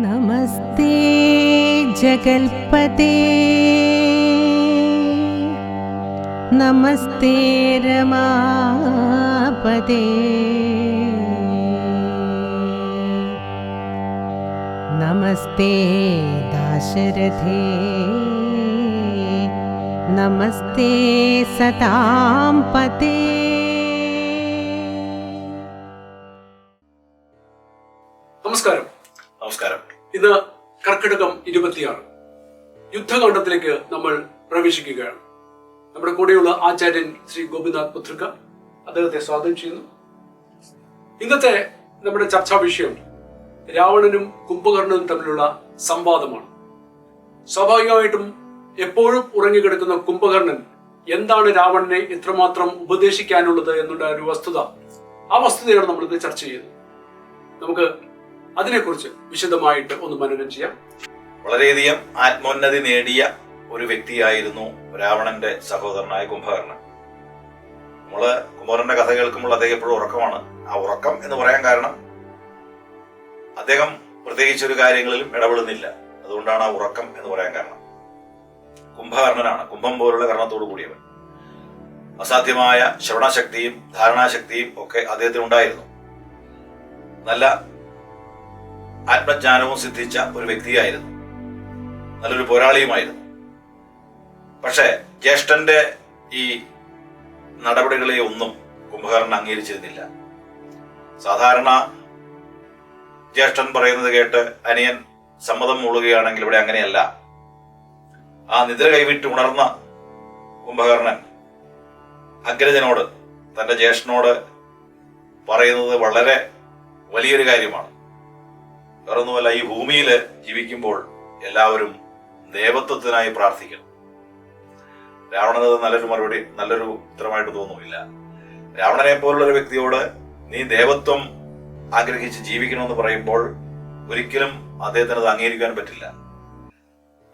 നമസ്തേ ജഗൽപതേ നമസ്തേ രമാപതേ നമസ്തേ ദാശരഥേ നമസ്തേ സതാം പതേ. നമസ്കാരം. നമസ്കാരം. ഇന്ന് കർക്കിടകം 26 യുദ്ധകാണ്ഡത്തിലേക്ക് നമ്മൾ പ്രവേശിക്കുകയാണ്. നമ്മുടെ കൂടെയുള്ള ആചാര്യൻ ശ്രീ ഗോപിനാഥ് പുത്രിക, അദ്ദേഹത്തെ സ്വാഗതം ചെയ്യുന്നു. ഇന്നത്തെ നമ്മുടെ ചർച്ചാ വിഷയം രാവണനും കുംഭകർണനും തമ്മിലുള്ള സംവാദമാണ്. സ്വാഭാവികമായിട്ടും എപ്പോഴും ഉറങ്ങിക്കിടക്കുന്ന കുംഭകർണൻ എന്താണ് രാവണനെ എത്രമാത്രം ഉപദേശിക്കാനുള്ളത് എന്നുള്ള ഒരു വസ്തുത, ആ വസ്തുതയാണ് നമ്മളിത് ചർച്ച ചെയ്യുന്നത്. നമുക്ക് അതിനെക്കുറിച്ച് വിശദമായിട്ട് ഒന്ന് മനനം ചെയ്യാം. വളരെയധികം ആത്മോന്നതി നേടിയ ഒരു വ്യക്തിയായിരുന്നു രാവണന്റെ സഹോദരനായ കുംഭകർണൻ. നമ്മള് കുംഭകർണന്റെ കഥ കേൾക്കുമ്പോൾ അദ്ദേഹം എപ്പോഴും ഉറക്കമാണ്. ആ ഉറക്കം എന്ന് പറയാൻ കാരണം അദ്ദേഹം പ്രത്യേകിച്ച് ഒരു കാര്യങ്ങളിലും ഇടപെടുന്നില്ല. അതുകൊണ്ടാണ് ആ ഉറക്കം എന്ന് പറയാൻ കാരണം. കുംഭകർണനാണ്, കുംഭം പോലുള്ള കർണത്തോടു കൂടിയവൻ. അസാധ്യമായ ശ്രവണശക്തിയും ധാരണാശക്തിയും ഒക്കെ അദ്ദേഹത്തിന് ഉണ്ടായിരുന്നു. നല്ല ആത്മജ്ഞാനവും സിദ്ധിച്ച ഒരു വ്യക്തിയായിരുന്നു. നല്ലൊരു പോരാളിയുമായിരുന്നു. പക്ഷേ ജ്യേഷ്ഠന്റെ ഈ നടപടികളെ ഒന്നും കുംഭകർണൻ അംഗീകരിച്ചിരുന്നില്ല. സാധാരണ ജ്യേഷ്ഠൻ പറയുന്നത് കേട്ട് അനിയൻ സമ്മതം മൂളുകയാണെങ്കിൽ ഇവിടെ അങ്ങനെയല്ല. ആ നിദ്ര കൈവിട്ട് ഉണർന്ന കുംഭകർണൻ അഗ്രജനോട്, തന്റെ ജ്യേഷ്ഠനോട് പറയുന്നത് വളരെ വലിയൊരു കാര്യമാണ്. വേറൊന്നുമല്ല, ഈ ഭൂമിയിൽ ജീവിക്കുമ്പോൾ എല്ലാവരും ദേവത്വത്തിനായി പ്രാർത്ഥിക്കണം. രാവണനത് നല്ലൊരു ഉത്തരമായിട്ട് തോന്നുന്നില്ല. രാവണനെ പോലുള്ള ഒരു വ്യക്തിയോട് നീ ദേവത്വം ആഗ്രഹിച്ച് ജീവിക്കണമെന്ന് പറയുമ്പോൾ ഒരിക്കലും അദ്ദേഹത്തിന് അത് അംഗീകരിക്കാൻ പറ്റില്ല.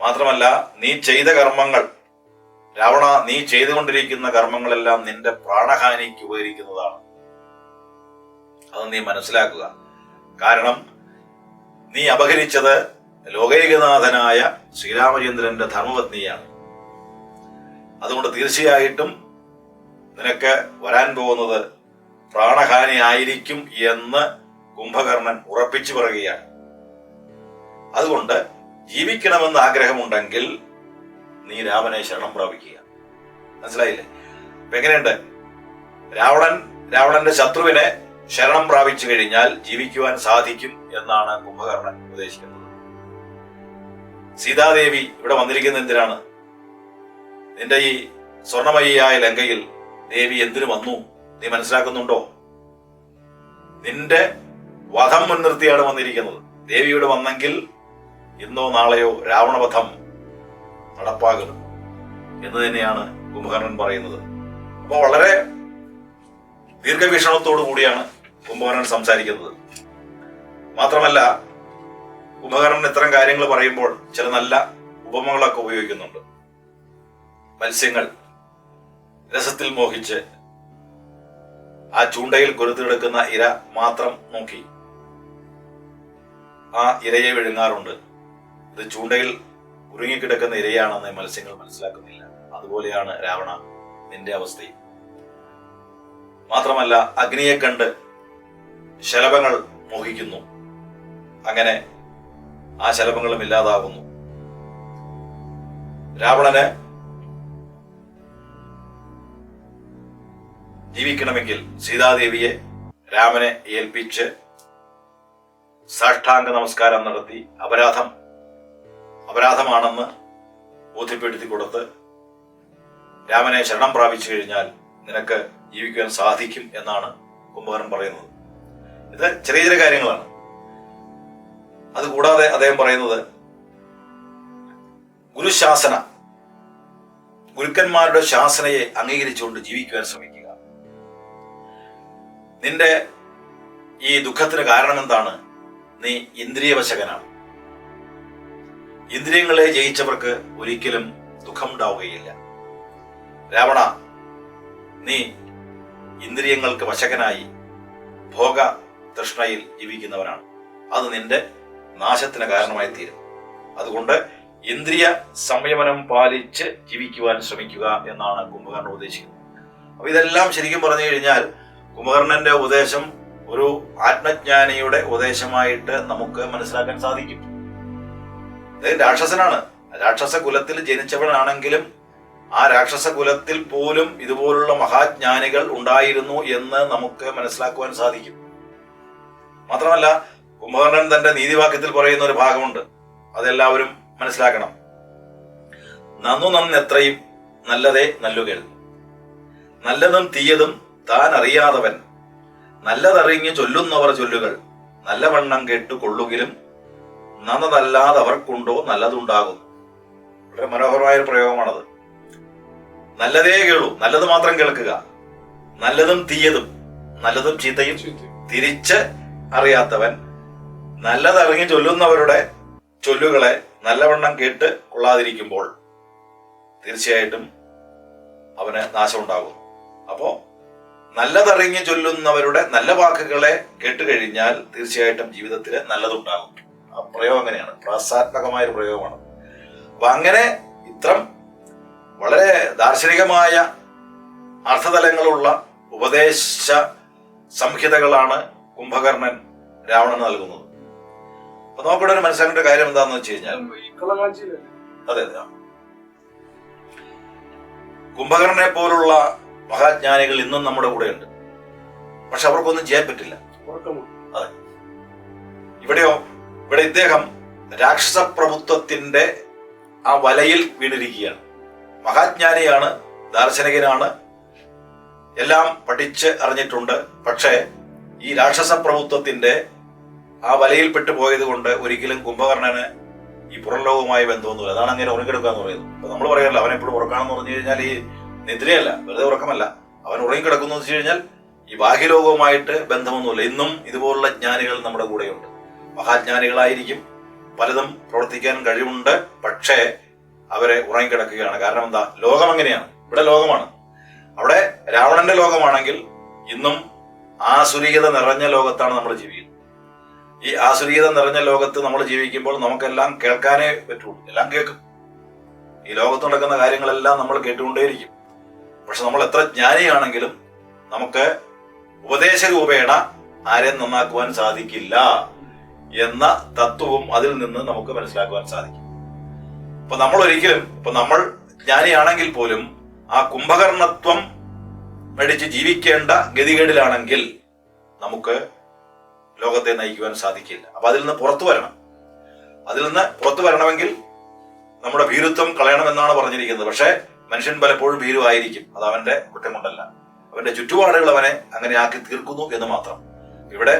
മാത്രമല്ല, നീ ചെയ്ത കർമ്മങ്ങൾ, രാവണ, നീ ചെയ്തുകൊണ്ടിരിക്കുന്ന കർമ്മങ്ങളെല്ലാം നിന്റെ പ്രാണഹാനിക്ക് ഉപകരിക്കുന്നതാണ്. അത് നീ മനസ്സിലാക്കുക. കാരണം നീ അപഹരിച്ചത് ലോകൈകനാഥനായ ശ്രീരാമചന്ദ്രന്റെ ധർമ്മപത്നിയാണ്. അതുകൊണ്ട് തീർച്ചയായിട്ടും നിനക്ക് വരാൻ പോകുന്നത് പ്രാണഹാനി ആയിരിക്കും എന്ന് കുംഭകർണൻ ഉറപ്പിച്ചു പറയുകയാണ്. അതുകൊണ്ട് ജീവിക്കണമെന്ന് ആഗ്രഹമുണ്ടെങ്കിൽ നീ രാമനെ ശരണം പ്രാപിക്കുക. മനസ്സിലായില്ലേ? അപ്പൊ എങ്ങനെയുണ്ട്? രാവണന്റെ ശത്രുവിനെ ശരണം പ്രാപിച്ചു കഴിഞ്ഞാൽ ജീവിക്കുവാൻ സാധിക്കും എന്നാണ് കുംഭകർണൻ ഉപദേശിക്കുന്നത്. സീതാദേവി ഇവിടെ വന്നിരിക്കുന്ന എന്തിനാണ്? നിന്റെ ഈ സ്വർണമയിയായ ലങ്കയിൽ ദേവി എന്തിനു വന്നു നീ മനസ്സിലാക്കുന്നുണ്ടോ? നിന്റെ വധം മുൻനിർത്തിയാണ് വന്നിരിക്കുന്നത്. ദേവി ഇവിടെ വന്നെങ്കിൽ ഇന്നോ നാളെയോ രാവണവധം നടപ്പാകും എന്ന് തന്നെയാണ് കുംഭകർണൻ പറയുന്നത്. അപ്പൊ വളരെ ദീർഘവീക്ഷണത്തോടു കൂടിയാണ് കുംഭകർണൻ സംസാരിക്കുന്നത്. മാത്രമല്ല, കുംഭകർണൻ ഇത്തരം കാര്യങ്ങൾ പറയുമ്പോൾ ചില നല്ല ഉപമകളൊക്കെ ഉപയോഗിക്കുന്നുണ്ട്. മത്സ്യങ്ങൾ രസത്തിൽ മോഹിച്ച് ആ ചൂണ്ടയിൽ കൊരുത്തു കിടക്കുന്ന ഇര മാത്രം നോക്കി ആ ഇരയെ വിഴുങ്ങാറുണ്ട്. ഇത് ചൂണ്ടയിൽ ഉരുങ്ങിക്കിടക്കുന്ന ഇരയാണെന്ന് മത്സ്യങ്ങൾ മനസ്സിലാക്കുന്നില്ല. അതുപോലെയാണ് രാവണ നിന്റെ അവസ്ഥയും. മാത്രമല്ല, അഗ്നിയെ കണ്ട് ശലഭങ്ങൾ മോഹിക്കുന്നു. അങ്ങനെ ആ ശലഭങ്ങളും ഇല്ലാതാകുന്നു. രാവണന് ജീവിക്കണമെങ്കിൽ സീതാദേവിയെ രാമനെ ഏൽപ്പിച്ച് സാഷ്ടാംഗ നമസ്കാരം നടത്തി അപരാധമാണെന്ന് ബോധ്യപ്പെടുത്തി കൊടുത്ത് രാമനെ ശരണം പ്രാപിച്ചു കഴിഞ്ഞാൽ നിനക്ക് ജീവിക്കാൻ സാധിക്കും എന്നാണ് കുംഭകർണൻ പറയുന്നത്. ഇത് ചെറിയ ചെറിയ കാര്യങ്ങളാണ്. അതുകൂടാതെ അദ്ദേഹം പറയുന്നത് ഗുരുക്കന്മാരുടെ ശാസനയെ അംഗീകരിച്ചുകൊണ്ട് ജീവിക്കുവാൻ ശ്രമിക്കുക. നിന്റെ ഈ ദുഃഖത്തിന് കാരണം എന്താണ്? നീ ഇന്ദ്രിയവശകനാണ്. ഇന്ദ്രിയങ്ങളെ ജയിച്ചവർക്ക് ഒരിക്കലും ദുഃഖമുണ്ടാവുകയില്ല. രാവണ, നീ ഇന്ദ്രിയങ്ങൾക്ക് വശകനായി ഭോഗ തൃഷ്ണയിൽ ജീവിക്കുന്നവനാണ്. അത് നിന്റെ നാശത്തിന് കാരണമായി തീരും. അതുകൊണ്ട് ഇന്ദ്രിയ സംയമനം പാലിച്ച് ജീവിക്കുവാൻ ശ്രമിക്കുക എന്നാണ് കുംഭകർണൻ ഉപദേശിക്കുന്നത്. അപ്പൊ ഇതെല്ലാം ശരിക്കും പറഞ്ഞു കഴിഞ്ഞാൽ കുംഭകർണന്റെ ഉപദേശം ഒരു ആത്മജ്ഞാനിയുടെ ഉപദേശമായിട്ട് നമുക്ക് മനസ്സിലാക്കാൻ സാധിക്കും. അദ്ദേഹം രാക്ഷസനാണ്, രാക്ഷസ കുലത്തിൽ ജനിച്ചവനാണെങ്കിലും ആ രാക്ഷസ കുലത്തിൽ പോലും ഇതുപോലുള്ള മഹാജ്ഞാനികൾ ഉണ്ടായിരുന്നു എന്ന് നമുക്ക് മനസ്സിലാക്കുവാൻ സാധിക്കും. മാത്രമല്ല കുംഭകർണൻ തന്റെ നീതിവാക്യത്തിൽ പറയുന്ന ഒരു ഭാഗമുണ്ട്, അതെല്ലാവരും മനസ്സിലാക്കണം. നന്നു നന്നെത്രയും നല്ലതേ നല്ലുകൾ, നല്ലതും തീയതും താൻ അറിയാതവൻ നല്ലതറിഞ്ഞ് ചൊല്ലുന്നവർ ചൊല്ലുകൾ നല്ലവണ്ണം കേട്ടു കൊള്ളുകിലും നന്നതല്ലാതവർക്കുണ്ടോ നല്ലതുണ്ടാകും. വളരെ മനോഹരമായൊരു പ്രയോഗമാണത്. നല്ലതേ കേളൂ, നല്ലത് മാത്രം കേൾക്കുക. നല്ലതും തീയതും, നല്ലതും ചീത്തയും തിരിച്ച് അറിയാത്തവൻ നല്ലതറിഞ്ഞ് ചൊല്ലുന്നവരുടെ ചൊല്ലുകളെ നല്ലവണ്ണം കേട്ട് കൊള്ളാതിരിക്കുമ്പോൾ തീർച്ചയായിട്ടും അവന് നാശമുണ്ടാകും. അപ്പോ നല്ലതറിഞ്ഞ് ചൊല്ലുന്നവരുടെ നല്ല വാക്കുകളെ കേട്ടുകഴിഞ്ഞാൽ തീർച്ചയായിട്ടും ജീവിതത്തിൽ നല്ലതുണ്ടാകും. ആ പ്രയോഗം അങ്ങനെയാണ്, പ്രാസാത്മകമായ ഒരു പ്രയോഗമാണ്. അപ്പൊ അങ്ങനെ ഇത്തരം വളരെ ദാർശനികമായ അർത്ഥതലങ്ങളുള്ള ഉപദേശ സംഹിതകളാണ് കുംഭകർണൻ രാവണന് നൽകുന്നത്. അപ്പൊ നമുക്കിവിടെ ഒരു മനസ്സിലാക്കേണ്ട കാര്യം എന്താണെന്ന് വെച്ച് കഴിഞ്ഞാൽ, അതെ അതെ, കുംഭകർണനെ പോലുള്ള മഹാജ്ഞാനികൾ ഇന്നും നമ്മുടെ കൂടെ ഉണ്ട്. പക്ഷെ അവർക്കൊന്നും ചെയ്യാൻ പറ്റില്ല. അതെ, ഇവിടെ ഇദ്ദേഹം രാക്ഷസ പ്രഭുത്വത്തിന്റെ ആ വലയിൽ വീണിരിക്കുകയാണ്. മഹാജ്ഞാനിയാണ്, ദാർശനികനാണ്, എല്ലാം പഠിച്ച് അറിഞ്ഞിട്ടുണ്ട്. പക്ഷേ ഈ രാക്ഷസ പ്രഭുത്വത്തിന്റെ ആ വലയിൽപ്പെട്ടു പോയത് കൊണ്ട് ഒരിക്കലും കുംഭകർണന് ഈ പുറംലോകവുമായി ബന്ധമൊന്നുമില്ല. അതാണ് അങ്ങനെ ഉറങ്ങിക്കിടക്കുക എന്ന് പറയുന്നത്. അപ്പൊ നമ്മൾ പറയാറില്ല അവനെപ്പോഴും ഉറക്കാണെന്ന് പറഞ്ഞു കഴിഞ്ഞാൽ ഈ നിദ്രയല്ല, വെറുതെ ഉറക്കമല്ല. അവൻ ഉറങ്ങിക്കിടക്കുന്നു എന്ന് വെച്ച് കഴിഞ്ഞാൽ ഈ ബാഹ്യലോകവുമായിട്ട് ബന്ധമൊന്നുമില്ല. ഇന്നും ഇതുപോലുള്ള ജ്ഞാനികൾ നമ്മുടെ കൂടെയുണ്ട്. മഹാജ്ഞാനികളായിരിക്കും, പലതും പ്രവർത്തിക്കാൻ കഴിവുണ്ട്, പക്ഷേ അവരെ ഉറങ്ങിക്കിടക്കുകയാണ്. കാരണം എന്താ? ലോകം അങ്ങനെയാണ്. ഇവിടെ ലോകമാണ്. അവിടെ രാവണന്റെ ലോകമാണെങ്കിൽ ഇന്നും ആസുരീയത നിറഞ്ഞ ലോകത്താണ് നമ്മൾ ജീവിക്കുന്നത്. ഈ ആസുരീയത നിറഞ്ഞ ലോകത്ത് നമ്മൾ ജീവിക്കുമ്പോൾ നമുക്കെല്ലാം കേൾക്കാനേ പറ്റുള്ളൂ. എല്ലാം കേൾക്കും. ഈ ലോകത്ത് നടക്കുന്ന കാര്യങ്ങളെല്ലാം നമ്മൾ കേട്ടുകൊണ്ടേയിരിക്കും. പക്ഷെ നമ്മൾ എത്ര ജ്ഞാനിയാണെങ്കിലും നമുക്ക് ഉപദേശ രൂപേണ ആരെയും നന്നാക്കുവാൻ സാധിക്കില്ല എന്ന തത്വവും അതിൽ നിന്ന് നമുക്ക് മനസ്സിലാക്കുവാൻ സാധിക്കും. അപ്പൊ നമ്മൾ ഒരിക്കലും, ഇപ്പൊ നമ്മൾ ജ്ഞാനിയാണെങ്കിൽ പോലും ആ കുംഭകർണത്വം മേടിച്ച് ജീവിക്കേണ്ട ഗതികേടിലാണെങ്കിൽ നമുക്ക് ലോകത്തെ നയിക്കുവാൻ സാധിക്കില്ല. അപ്പൊ അതിൽ നിന്ന് പുറത്തു വരണം. അതിൽ നിന്ന് പുറത്തു വരണമെങ്കിൽ നമ്മുടെ ഭീരുത്വം കളയണമെന്നാണ് പറഞ്ഞിരിക്കുന്നത്. പക്ഷെ മനുഷ്യൻ പലപ്പോഴും ഭീരുവായിരിക്കും. അത് അവന്റെ കുറ്റം കൊണ്ടല്ല, അവന്റെ ചുറ്റുപാടുകൾ അവനെ അങ്ങനെ ആക്കി തീർക്കുന്നു എന്ന് മാത്രം. ഇവിടെ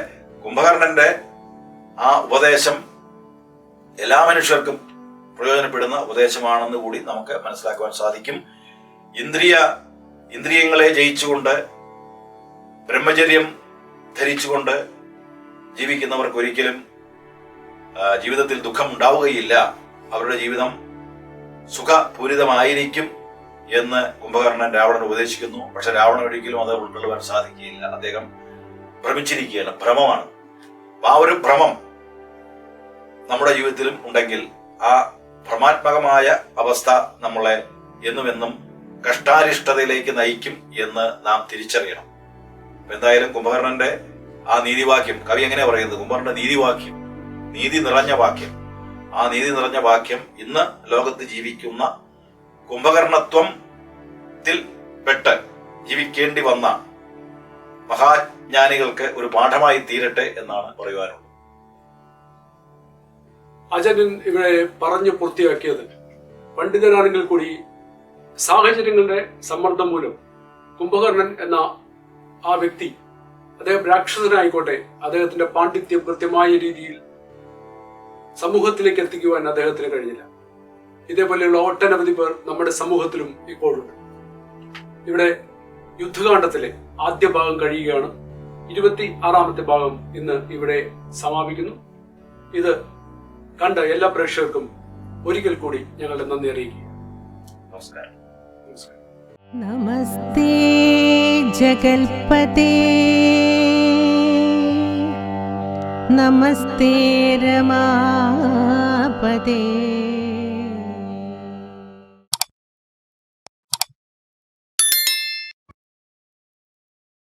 കുംഭകർണന്റെ ആ ഉപദേശം എല്ലാ മനുഷ്യർക്കും പ്രയോജനപ്പെടുന്ന ഉപദേശമാണെന്ന് കൂടി നമുക്ക് മനസ്സിലാക്കുവാൻ സാധിക്കും. ഇന്ദ്രിയങ്ങളെ ജയിച്ചുകൊണ്ട് ബ്രഹ്മചര്യം ധരിച്ചുകൊണ്ട് ജീവിക്കുന്നവർക്ക് ഒരിക്കലും ജീവിതത്തിൽ ദുഃഖം ഉണ്ടാവുകയില്ല. അവരുടെ ജീവിതം സുഖപൂരിതമായിരിക്കും എന്ന് കുംഭകർണൻ രാവണൻ ഉപദേശിക്കുന്നു. പക്ഷെ രാവണൻ ഒരിക്കലും അത് ഉൾക്കൊള്ളുവാൻ സാധിക്കുകയില്ല. അദ്ദേഹം ഭ്രമിച്ചിരിക്കുകയാണ്, ഭ്രമമാണ്. ആ ഒരു ഭ്രമം നമ്മുടെ ജീവിതത്തിലും ഉണ്ടെങ്കിൽ ആ ഭ്രമാത്മകമായ അവസ്ഥ നമ്മളെ എന്നുമെന്നും കഷ്ടാരിഷ്ടതയിലേക്ക് നയിക്കും എന്ന് നാം തിരിച്ചറിയണം. എന്തായാലും കുംഭകർണന്റെ ആ നീതിവാക്യം, കവി എങ്ങനെയാ പറയുന്നത്? കുംഭകർണന്റെ നീതിവാക്യം, നീതി നിറഞ്ഞ വാക്യം. ആ നീതി നിറഞ്ഞ വാക്യം ഇന്ന് ലോകത്ത് ജീവിക്കുന്ന കുംഭകർണത്വത്തിൽ പെട്ട് ജീവിക്കേണ്ടി വന്ന മഹാജ്ഞാനികൾക്ക് ഒരു പാഠമായി തീരട്ടെ എന്നാണ് പറയുവാനുള്ളത്. ആചാര്യൻ ഇവിടെ പറഞ്ഞു പൂർത്തിയാക്കിയത്, പണ്ഡിതനാണെങ്കിൽ കൂടി സാഹചര്യങ്ങളുടെ സമ്മർദ്ദം മൂലം കുംഭകർണൻ എന്ന ആ വ്യക്തി, അദ്ദേഹം രാക്ഷസനായിക്കോട്ടെ, അദ്ദേഹത്തിന്റെ പാണ്ഡിത്യം കൃത്യമായ രീതിയിൽ സമൂഹത്തിലേക്ക് എത്തിക്കുവാൻ അദ്ദേഹത്തിന് കഴിഞ്ഞില്ല. ഇതേപോലെയുള്ള ഒട്ടനവധി പേർ നമ്മുടെ സമൂഹത്തിലും ഇപ്പോഴുണ്ട്. ഇവിടെ യുദ്ധകാണ്ഡത്തിലെ ആദ്യ ഭാഗം കഴിയുകയാണ്. 26ാമത്തെ ഭാഗം ഇന്ന് ഇവിടെ സമാപിക്കുന്നു. ഇത് കണ്ട എല്ലാ പ്രേക്ഷകർക്കും ഒരിക്കൽ കൂടി ഞങ്ങളുടെ നന്ദി അറിയിക്കുക. നമസ്കാരം. നമസ്തേ ജഗൽപതേ नमस्ते रमापते।